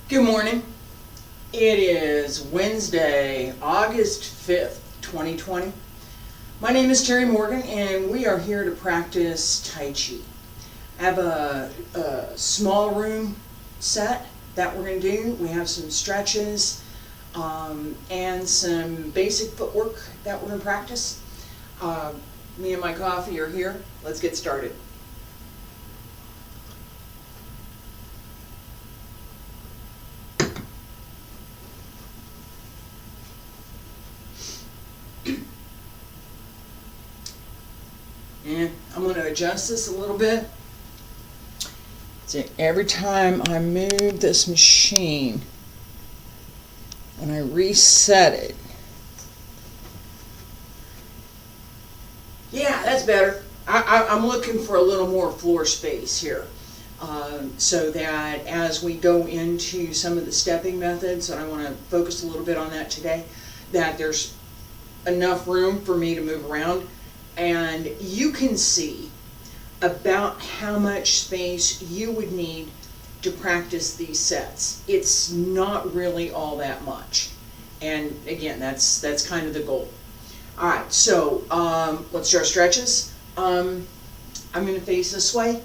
Good morning. It is Wednesday, August 5th, 2020. My name is Terry Morgan and we are here to practice Taiji. I have a small room set that we're going to do. We have some stretches and some basic footwork that we're going to practice. Me and my coffee are here. Let's get started. And I'm going to adjust this a little bit. So every time I move this machine, when I reset it, yeah, that's better. I'm looking for a little more floor space here, so that as we go into some of the stepping methods, and I want to focus a little bit on that today, that there's enough room for me to move around. And you can see about how much space you would need to practice these sets. It's not really all that much. And again, that's kind of the goal. All right, so let's do our stretches. I'm going to face this way,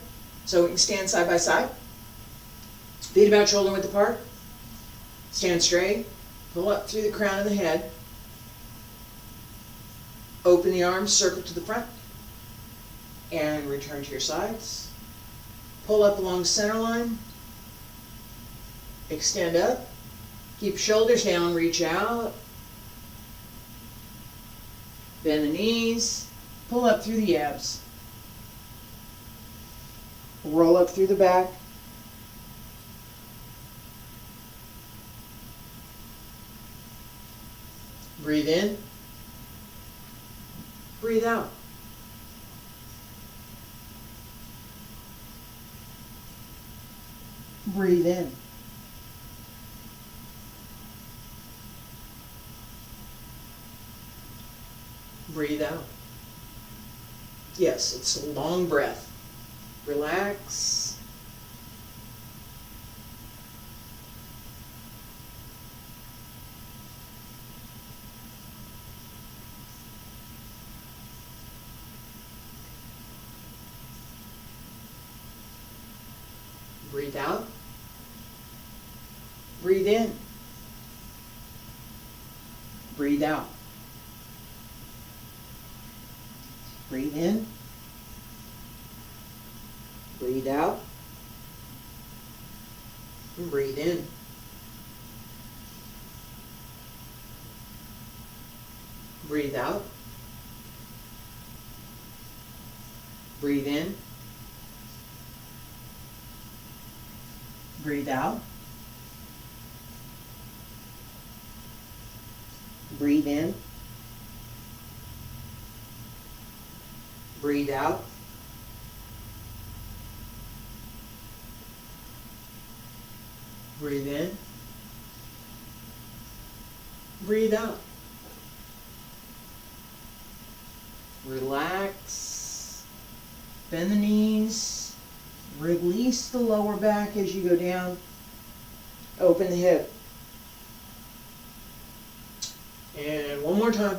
so we can stand side by side. Feet about shoulder width apart. Stand straight. Pull up through the crown of the head. Open the arms, circle to the front, and return to your sides. Pull up along center line. Extend up. Keep shoulders down, reach out. Bend the knees. Pull up through the abs. Roll up through the back. Breathe in. Breathe out. Breathe in. Breathe out. Yes, it's a long breath. Relax. Breathe out. Breathe in. Breathe out. Breathe in. Breathe out. And breathe in. Breathe out. Breathe in. Breathe out. Breathe in. Breathe out. Breathe in. Breathe out. Relax. Bend the knees. Release the lower back as you go down. Open the hip. And one more time.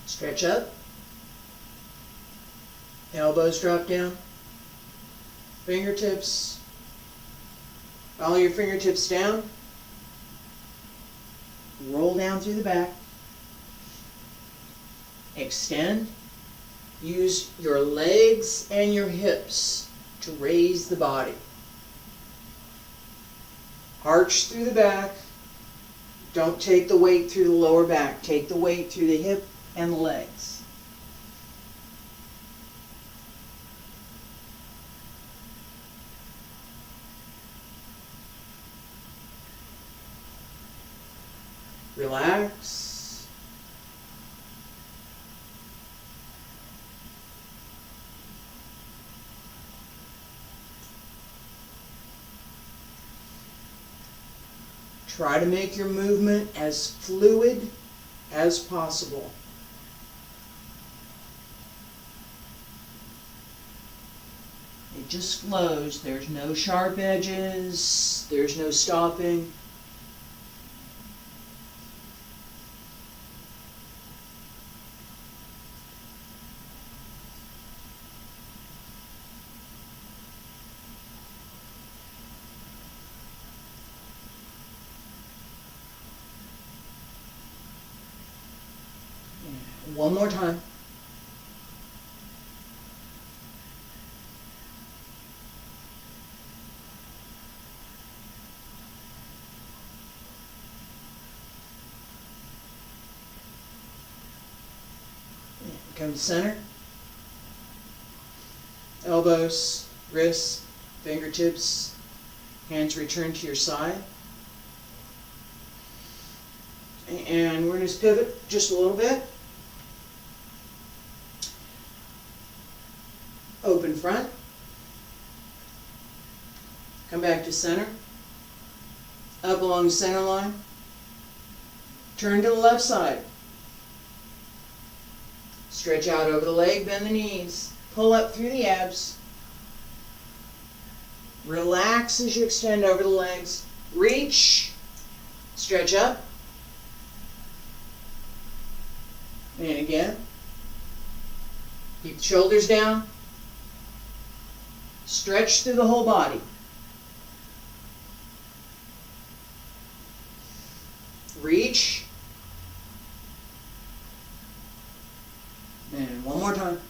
Stretch up. Elbows drop down. Fingertips. Follow your fingertips down. Roll down through the back. Extend. Use your legs and your hips to raise the body. Arch through the back. Don't take the weight through the lower back. Take the weight through the hip and the legs. Relax. Try to make your movement as fluid as possible. It just flows. There's no sharp edges. There's no stopping. One more time. Come to center. Elbows, wrists, fingertips, hands return to your side. And we're going to pivot just a little bit. Open front. Come back to center. Up along the center line. Turn to the left side. Stretch out over the leg, bend the knees. Pull up through the abs. Relax as you extend over the legs. Reach. Stretch up. And again. Keep the shoulders down. Stretch through the whole body. Reach. And one more time.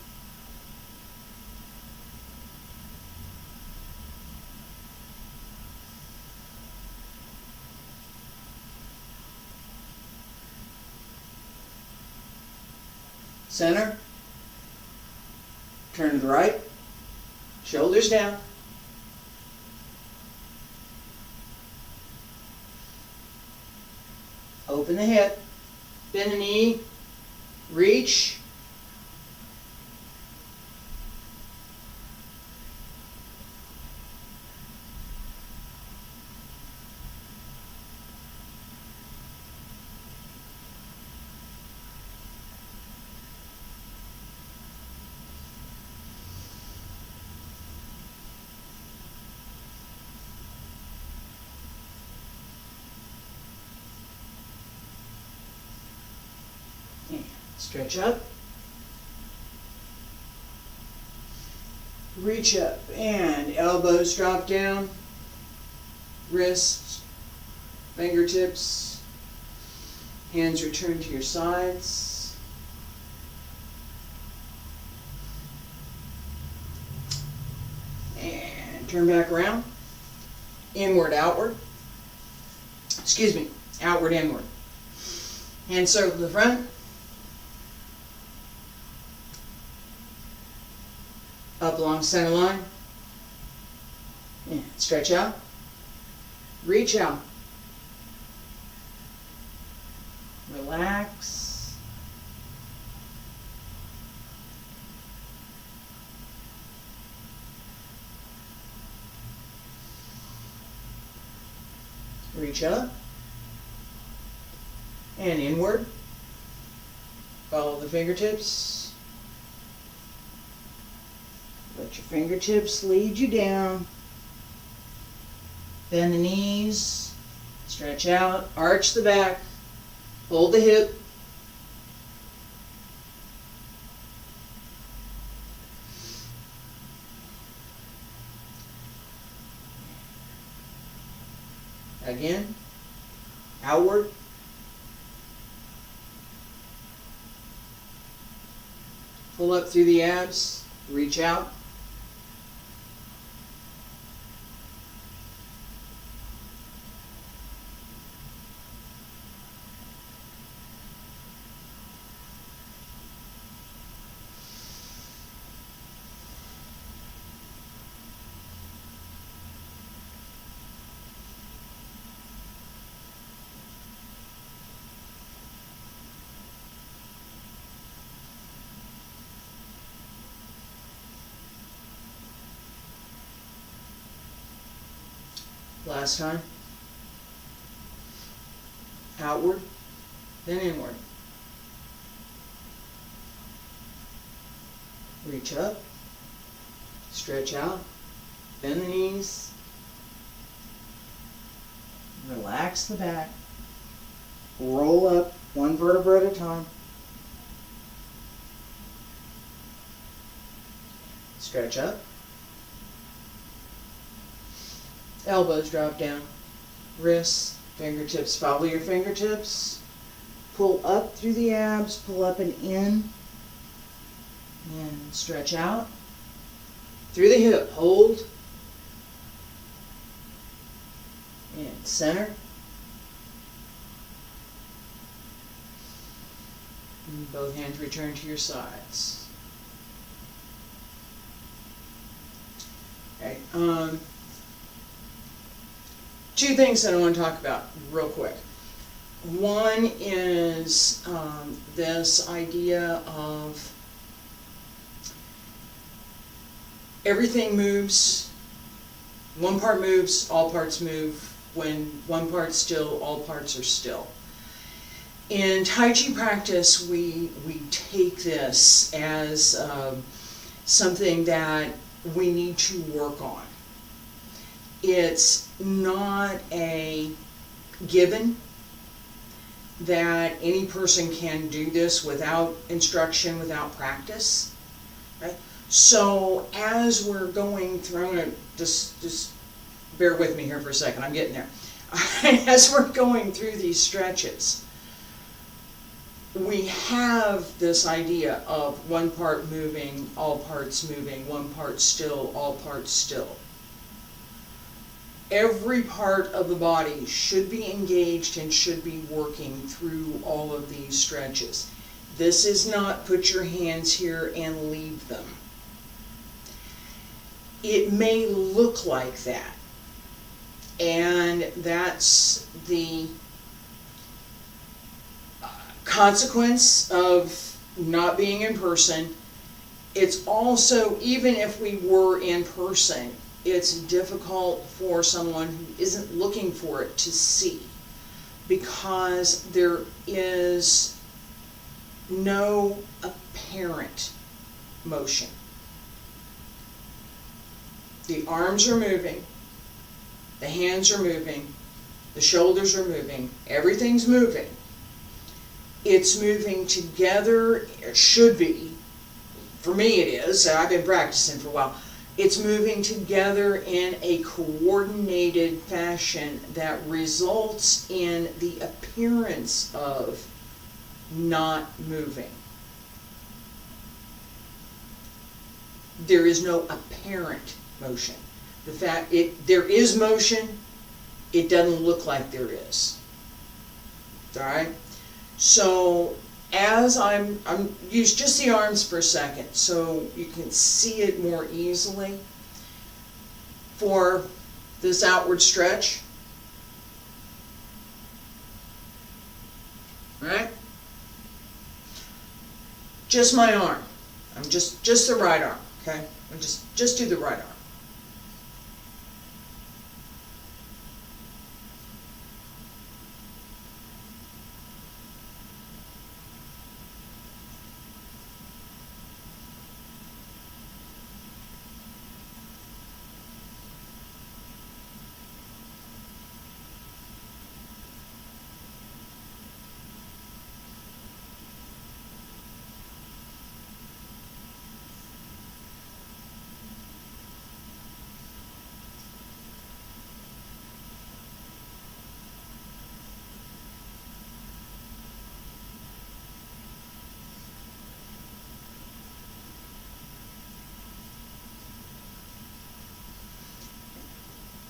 Center. Turn to the right. Shoulders down. Open the hip. Bend the knee. Reach. Stretch up. Reach up and elbows drop down. Wrists, fingertips, hands return to your sides. And turn back around. Inward, outward. Excuse me, outward, inward. Hand circle to the front. Up along center line. And stretch out. Reach out. Relax. Reach up. And inward. Follow the fingertips. Let your fingertips lead you down. Bend the knees. Stretch out. Arch the back. Hold the hip. Again. Outward. Pull up through the abs. Reach out. Last time. outward, then inward. Reach up, stretch out, bend the knees, relax the back, roll up one vertebra at a time, stretch up, elbows drop down, wrists, fingertips, follow your fingertips, pull up through the abs, pull up and in, and stretch out, through the hip, hold, and center, and both hands return to your sides. Okay, two things that I want to talk about real quick. One is this idea of everything moves, one part moves, all parts move. When one part's still, all parts are still. In Taiji practice, we take this as something that we need to work on. It's not a given that any person can do this without instruction, without practice. Right? So as we're going through, I'm gonna just bear with me here for a second, I'm getting there. As we're going through these stretches, we have this idea of one part moving, all parts moving, one part still, all parts still. Every part of the body should be engaged and should be working through all of these stretches. This is not put your hands here and leave them. It may look like that, and that's the consequence of not being in person. It's also, even if we were in person, it's difficult for someone who isn't looking for it to see, because there is no apparent motion. The arms are moving, the hands are moving, the shoulders are moving, everything's moving. It's moving together, it should be. For me it is, I've been practicing for a while. It's moving together in a coordinated fashion that results in the appearance of not moving. There is no apparent motion. The fact there is motion, it doesn't look like there is. Alright? So as I'm use just the arms for a second so you can see it more easily. For this outward stretch, right? Just my arm. I'm just the right arm, okay? I'm just do the right arm.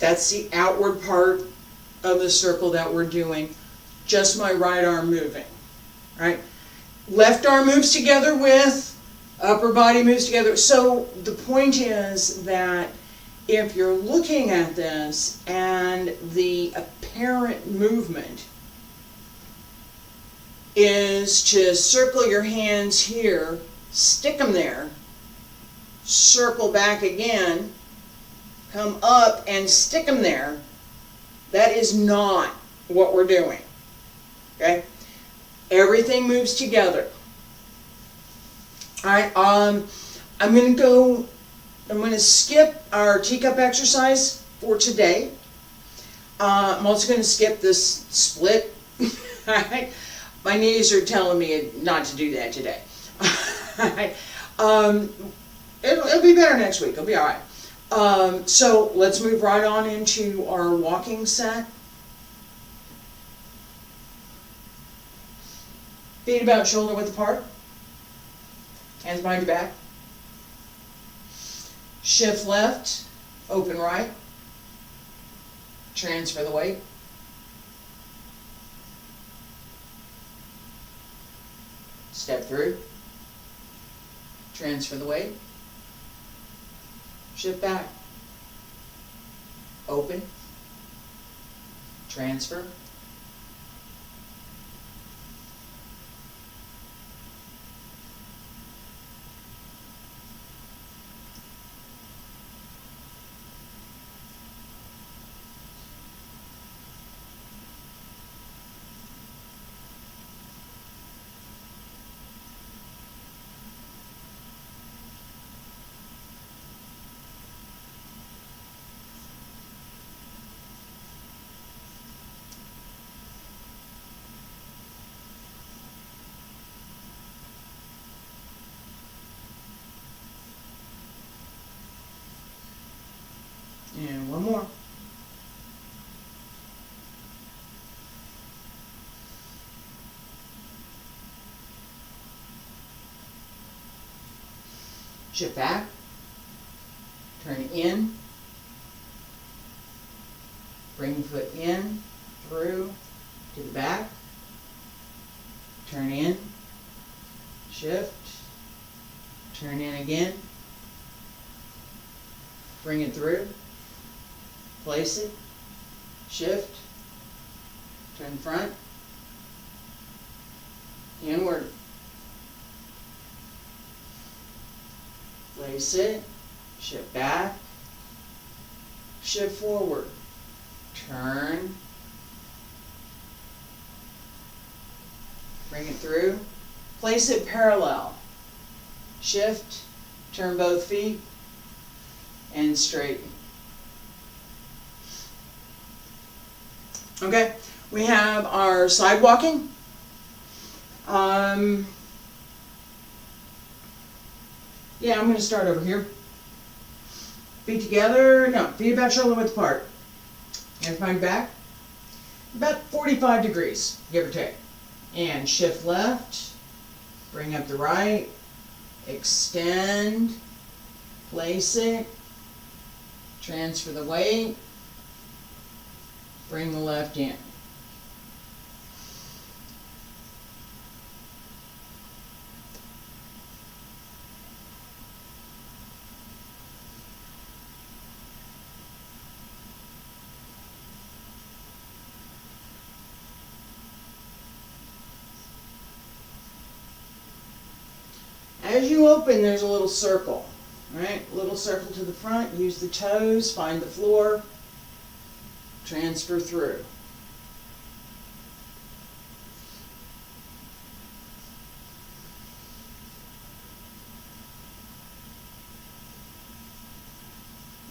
That's the outward part of the circle that we're doing. Just my right arm moving, right? Left arm moves together with, upper body moves together. So the point is that if you're looking at this and the apparent movement is to circle your hands here, stick them there, circle back again, come up and stick them there, that is not what we're doing. Okay? Everything moves together. Alright, I'm gonna skip our teacup exercise for today. I'm also gonna skip this split. Alright? My knees are telling me not to do that today. Alright? It'll be better next week. It'll be alright. So let's move right on into our walking set. Feet about shoulder width apart. Hands behind your back. Shift left, open right. Transfer the weight. Step through. Transfer the weight. Shift back. Open. Transfer. And one more. Shift back. Turn in. Bring foot in, through, to the back. Turn in. Shift. Turn in again. Bring it through. Place it, shift, turn front, inward, place it, shift back, shift forward, turn, bring it through, place it parallel, shift, turn both feet, and straighten. Okay, we have our side walking. Yeah, I'm going to start over here. Feet together, no, feet about shoulder width apart. Hands behind back. About 45 degrees, give or take. And shift left, bring up the right, extend, place it, transfer the weight, bring the left in. As you open, there's a little circle, right? Little circle to the front. Use the toes, find the floor, transfer through.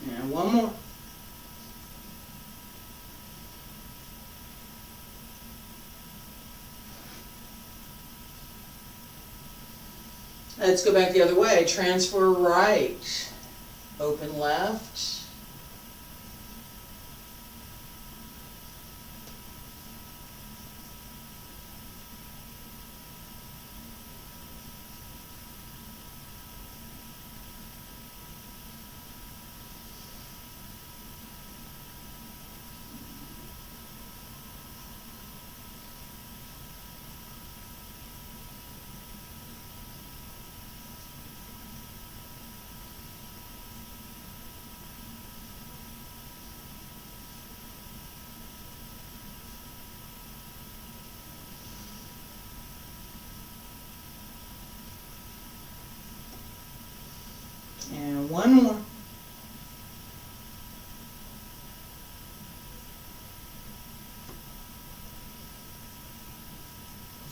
And one more. Let's go back the other way. Transfer right. Open left. And one more.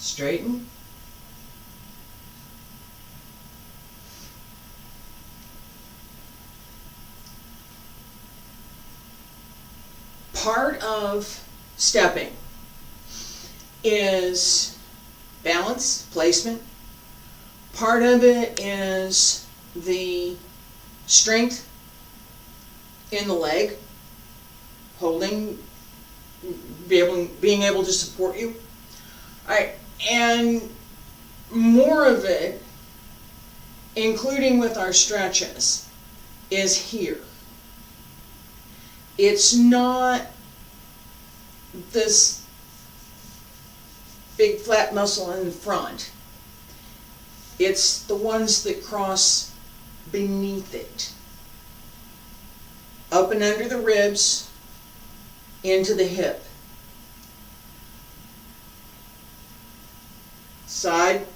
straighten, part of stepping is balance, placement. Part of it is the strength in the leg, holding, being able to support you. All right, and more of it, including with our stretches, is here. It's not this big flat muscle in the front. It's the ones that cross beneath it. Up and under the ribs, into the hip. Side,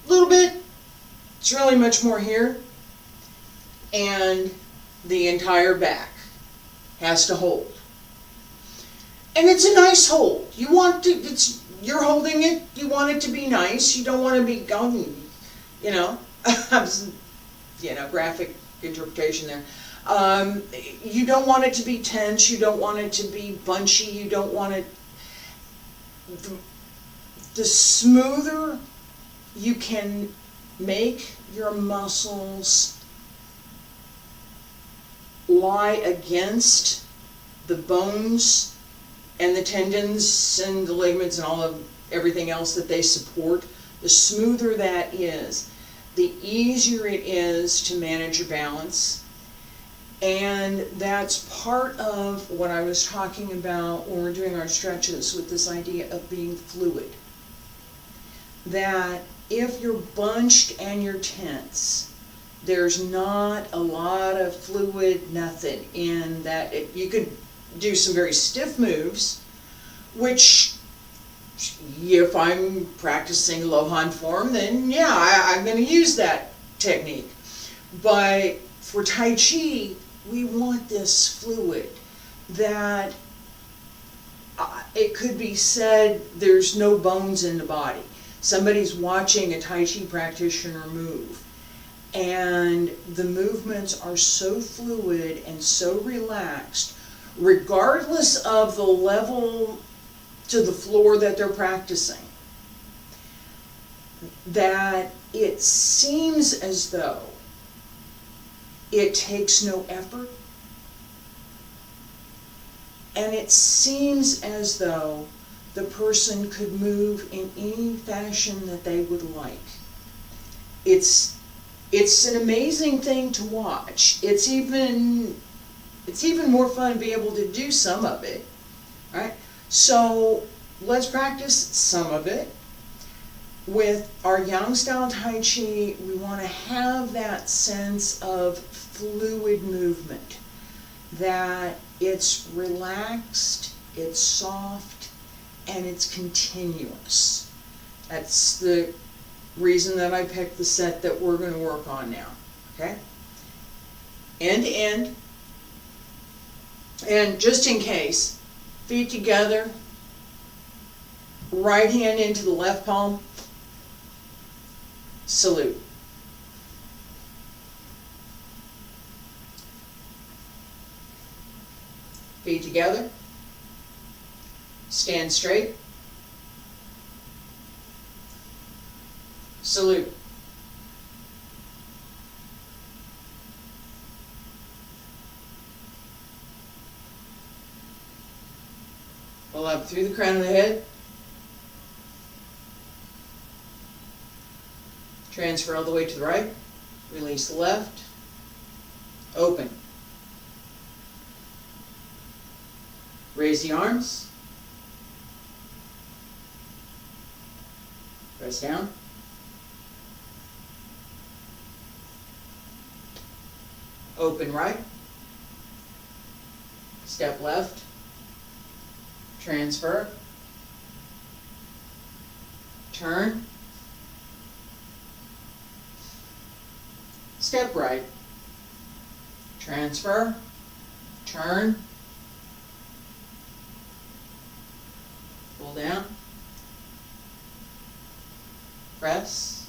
a little bit. It's really much more here. And the entire back has to hold. And it's a nice hold. You want to, you're holding it, you want it to be nice. You don't want to be going, you know, graphic interpretation there. You don't want it to be tense, you don't want it to be bunchy, you don't want it, the smoother you can make your muscles lie against the bones and the tendons and the ligaments and all of everything else that they support, the smoother that is, the easier it is to manage your balance. And that's part of what I was talking about when we're doing our stretches with this idea of being fluid. That if you're bunched and you're tense, there's not a lot of fluid, nothing in that. You could do some very stiff moves, which if I'm practicing Lohan form, then yeah, I'm going to use that technique. But for Tai Chi, we want this fluid that it could be said there's no bones in the body. Somebody's watching a Tai Chi practitioner move, and the movements are so fluid and so relaxed, regardless of the level to the floor that they're practicing, that it seems as though it takes no effort, and it seems as though the person could move in any fashion that they would like. It's an amazing thing to watch. It's even more fun to be able to do some of it, right? So let's practice some of it. With our Yang style Tai Chi, we want to have that sense of fluid movement, that it's relaxed, it's soft, and it's continuous. That's the reason that I picked the set that we're going to work on now. Okay? End to end. And just in case, feet together, right hand into the left palm, salute. Feet together, stand straight, salute. Pull up through the crown of the head. Transfer all the way to the right. Release the left. Open. Raise the arms. Press down. Open right. Step left. Transfer. Turn. Step right. Transfer. Turn. Pull down. press,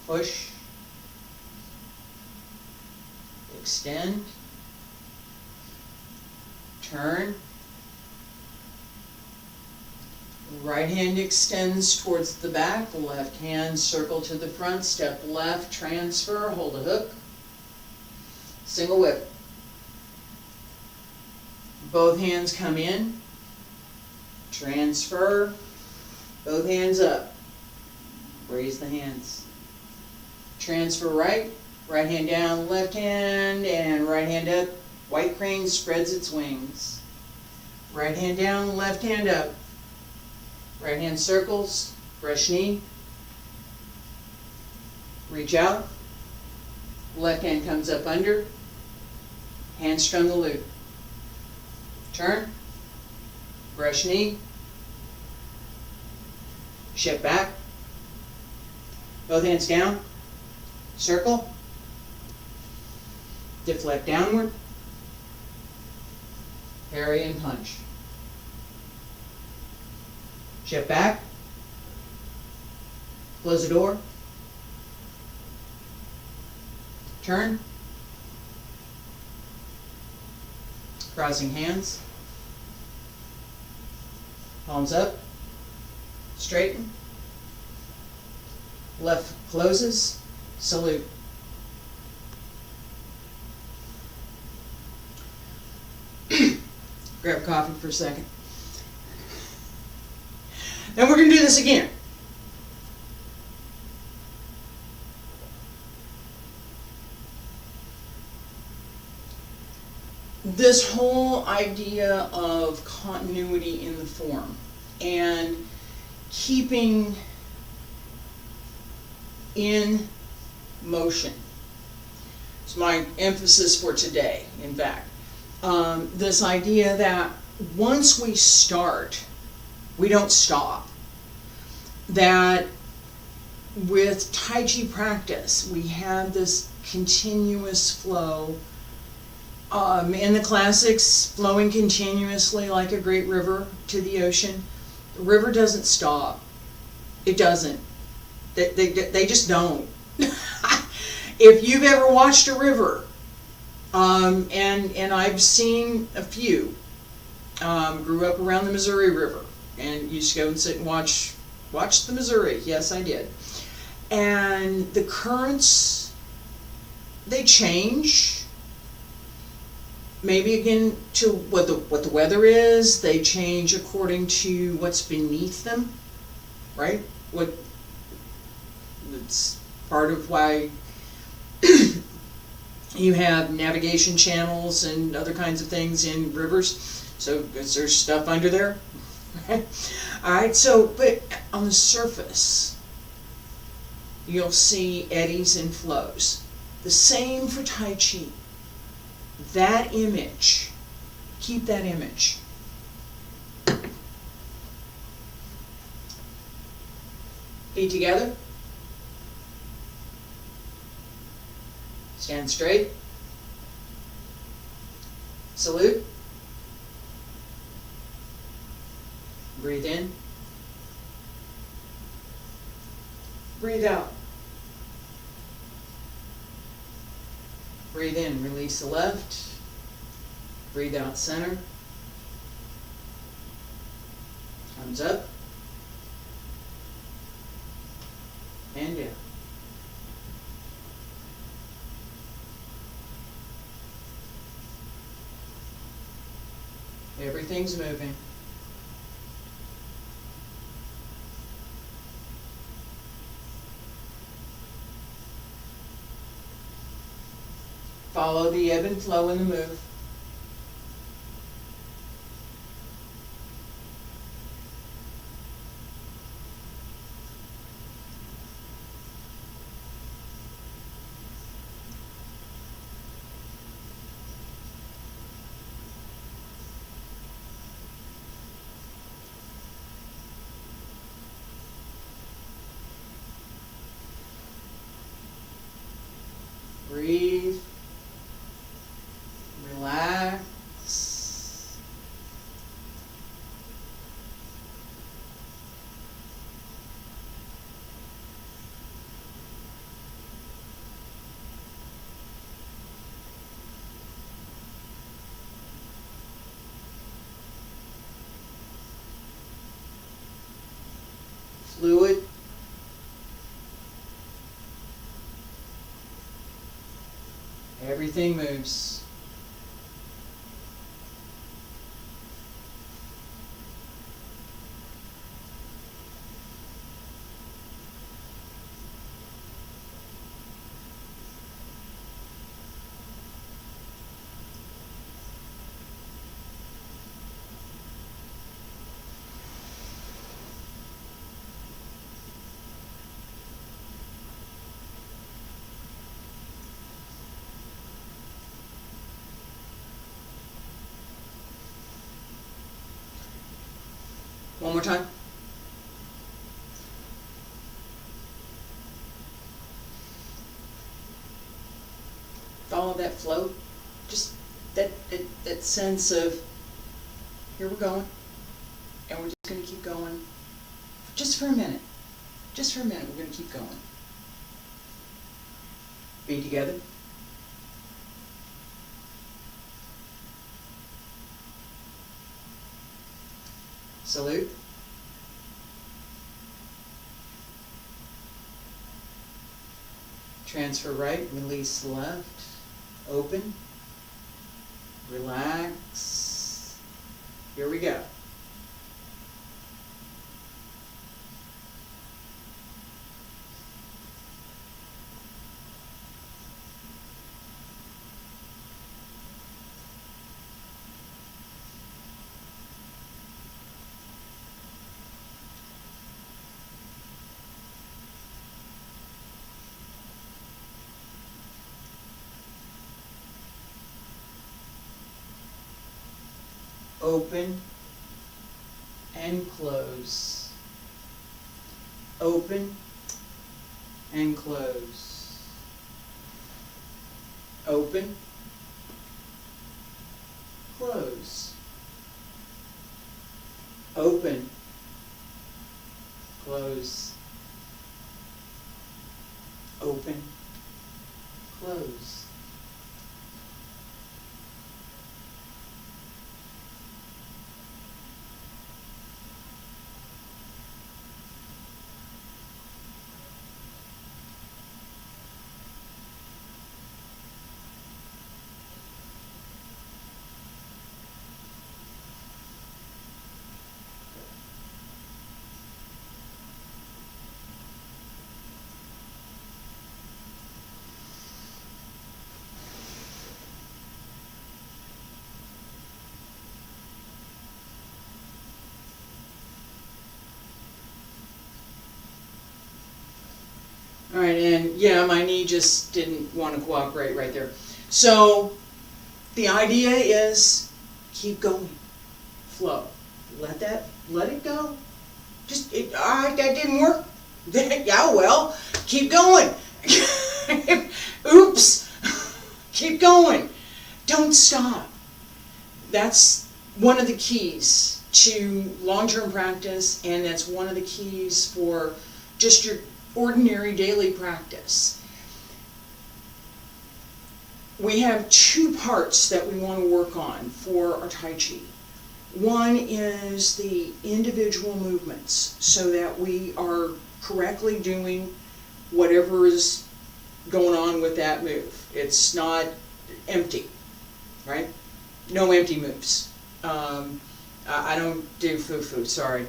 push, extend, turn. Right hand extends towards the back, left hand circle to the front, step left, transfer, hold a hook, single whip. Both hands come in, transfer, both hands up, raise the hands. Transfer right, right hand down, left hand, and right hand up. White crane spreads its wings. Right hand down, left hand up. Right hand circles, brush knee. Reach out. Left hand comes up under. Hands strum the lute. Turn. Brush knee. Shift back. Both hands down. Circle. Deflect downward. Parry and punch. Shift back. Close the door. Turn. Crossing hands. Palms up. Straighten. Left closes. Salute. Grab coffee for a second. Then we're going to do this again. This whole idea of continuity in the form and keeping in motion. It's my emphasis for today, in fact. This idea that once we start, we don't stop. That with Taiji practice, we have this continuous flow. In the classics, flowing continuously like a great river to the ocean. The river doesn't stop. It doesn't. They just don't. If you've ever watched a river, and I've seen a few, grew up around the Missouri River, and used to go and sit and watch the Missouri. Yes, I did. And the currents, they change. Maybe again to what the weather is. They change according to what's beneath them, right? It's part of why you have navigation channels and other kinds of things in rivers. So there's stuff under there. All right. So, but on the surface, you'll see eddies and flows. The same for Tai Chi. That image, keep that image. Feet together. Stand straight. Salute. Breathe in. Breathe out. Breathe in, release the left. Breathe out, center. Thumbs up. And down. Everything's moving. Follow the ebb and flow in the move. Breathe. Relax. Everything moves. One more time. Follow that flow. Just that sense of, here we're going, and we're just going to keep going. Just for a minute. Just for a minute, we're going to keep going. Be together. Salute. Transfer right, release left, open, relax. Here we go. Open and close. Open and close. Open, close. Open, close. Open, close. All right, and yeah, my knee just didn't want to cooperate right there. So the idea is keep going, flow. Let it go. Just, all right, that didn't work. Yeah, well, keep going. Oops, keep going. Don't stop. That's one of the keys to long-term practice, and that's one of the keys for just your ordinary daily practice. We have two parts that we want to work on for our Tai Chi. One is the individual movements, so that we are correctly doing whatever is going on with that move. It's not empty, right? No empty moves. I don't do foo-foo, sorry.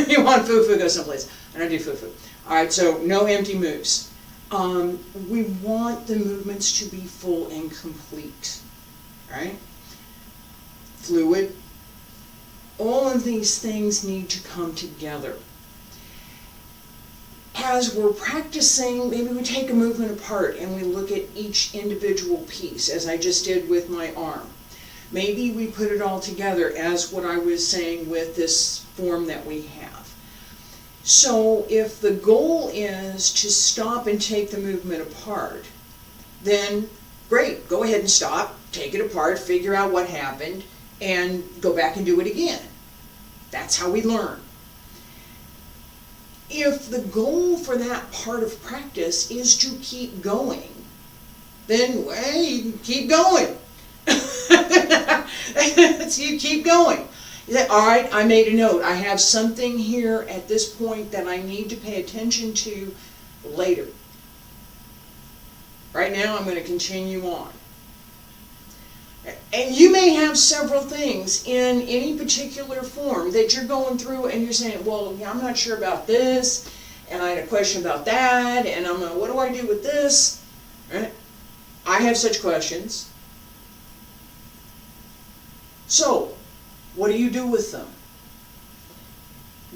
You want foo-foo, go someplace. I don't do foo-foo. Alright, so no empty moves. We want the movements to be full and complete. Alright? Fluid. All of these things need to come together. As we're practicing, maybe we take a movement apart and we look at each individual piece, as I just did with my arm. Maybe we put it all together as what I was saying with this form that we have. So if the goal is to stop and take the movement apart, then great, go ahead and stop, take it apart, figure out what happened, and go back and do it again. That's how we learn. If the goal for that part of practice is to keep going, then, hey, you can keep going. You keep going. You say, all right, I made a note. I have something here at this point that I need to pay attention to later. Right now I'm going to continue on. And you may have several things in any particular form that you're going through and you're saying, well, yeah, I'm not sure about this, and I had a question about that, and I'm like, what do I do with this? Right? I have such questions. So, what do you do with them?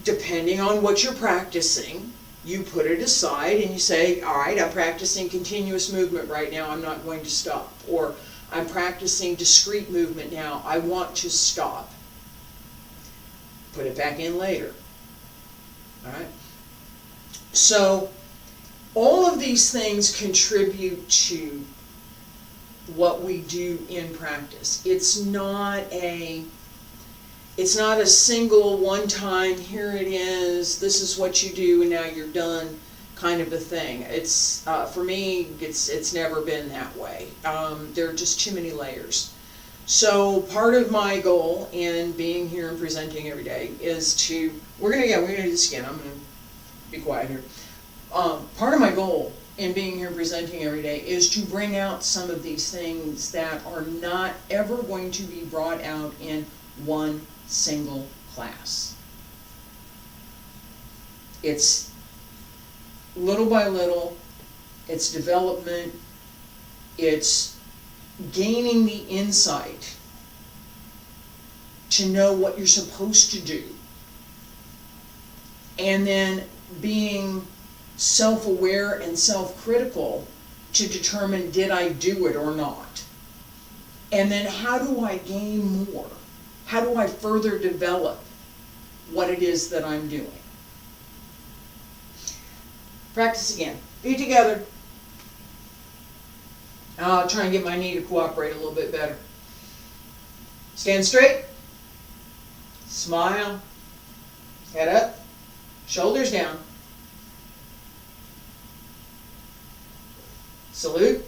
Depending on what you're practicing, you put it aside and you say, all right, I'm practicing continuous movement right now, I'm not going to stop. Or, I'm practicing discrete movement now, I want to stop. Put it back in later. Alright? So, all of these things contribute to what we do in practice. It's not a single one time, here it is, this is what you do and now you're done kind of a thing. It's for me, it's never been that way. There are just too many layers. So part of my goal in being here and presenting every day is to, we're gonna do this again. I'm gonna be quiet here. Part of my goal in being here and presenting every day is to bring out some of these things that are not ever going to be brought out in one single class. It's little by little, it's development, it's gaining the insight to know what you're supposed to do, and then being self-aware and self-critical to determine, did I do it or not? And then how do I gain more? How do I further develop what it is that I'm doing? Practice again. Feet together. I'll try and get my knee to cooperate a little bit better. Stand straight. Smile. Head up. Shoulders down. Salute.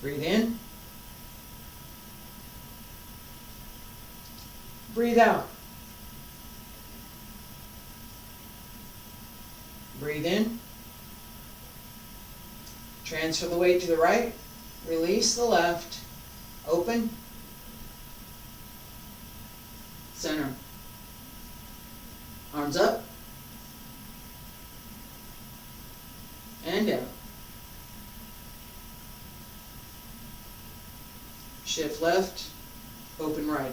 Breathe in. Breathe out. Breathe in. Transfer the weight to the right. Release the left. Open. Center. Arms up. And down. Shift left. Open right.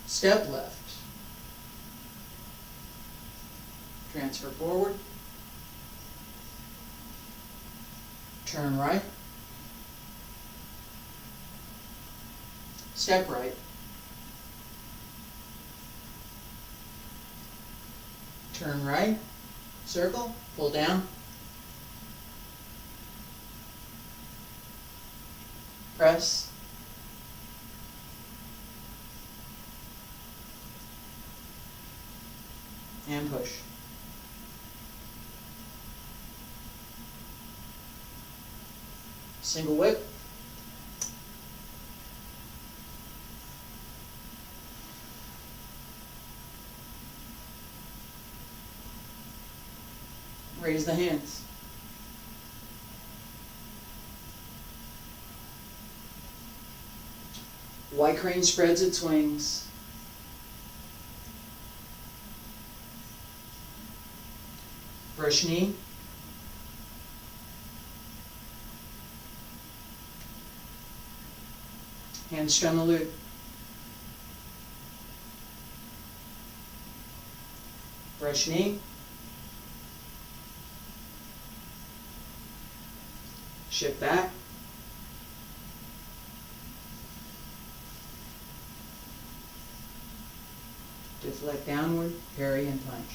Step left. Transfer forward. Turn right. Step right. Turn right. Circle. Pull down. Press. And push. Single whip. Raise the hands. White crane spreads its wings. Brush knee. Hands strum the lute. Brush knee. Shift back. Deflect downward, parry and punch.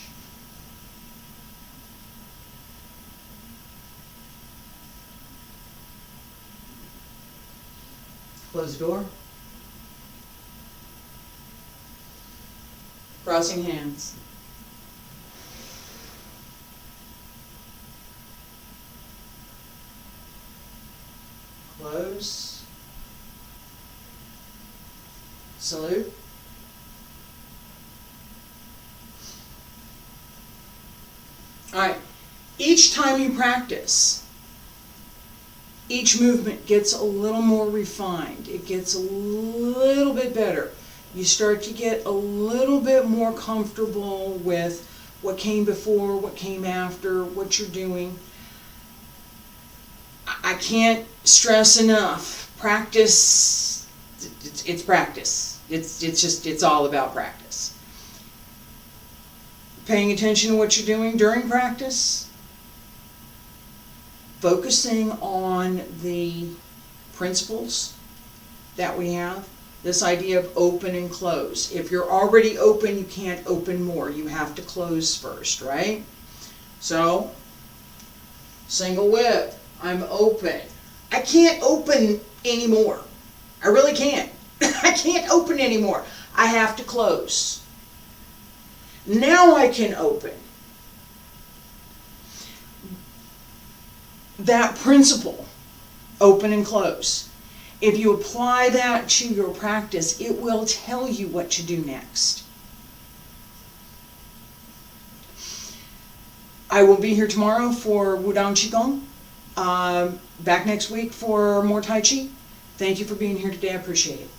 Close door. Crossing hands. Close. Salute. Each time you practice, each movement gets a little more refined. It gets a little bit better. You start to get a little bit more comfortable with what came before, what came after, what you're doing. I can't stress enough, practice, it's practice. It's all about practice. Paying attention to what you're doing during practice, focusing on the principles that we have, this idea of open and close. If you're already open, you can't open more. You have to close first, right? So, single whip, I'm open. I can't open anymore. I really can't. I can't open anymore. I have to close. Now I can open. That principle, open and close, if you apply that to your practice, it will tell you what to do next. I will be here tomorrow for Wudang Qigong. Back next week for more Tai Chi. Thank you for being here today. I appreciate it.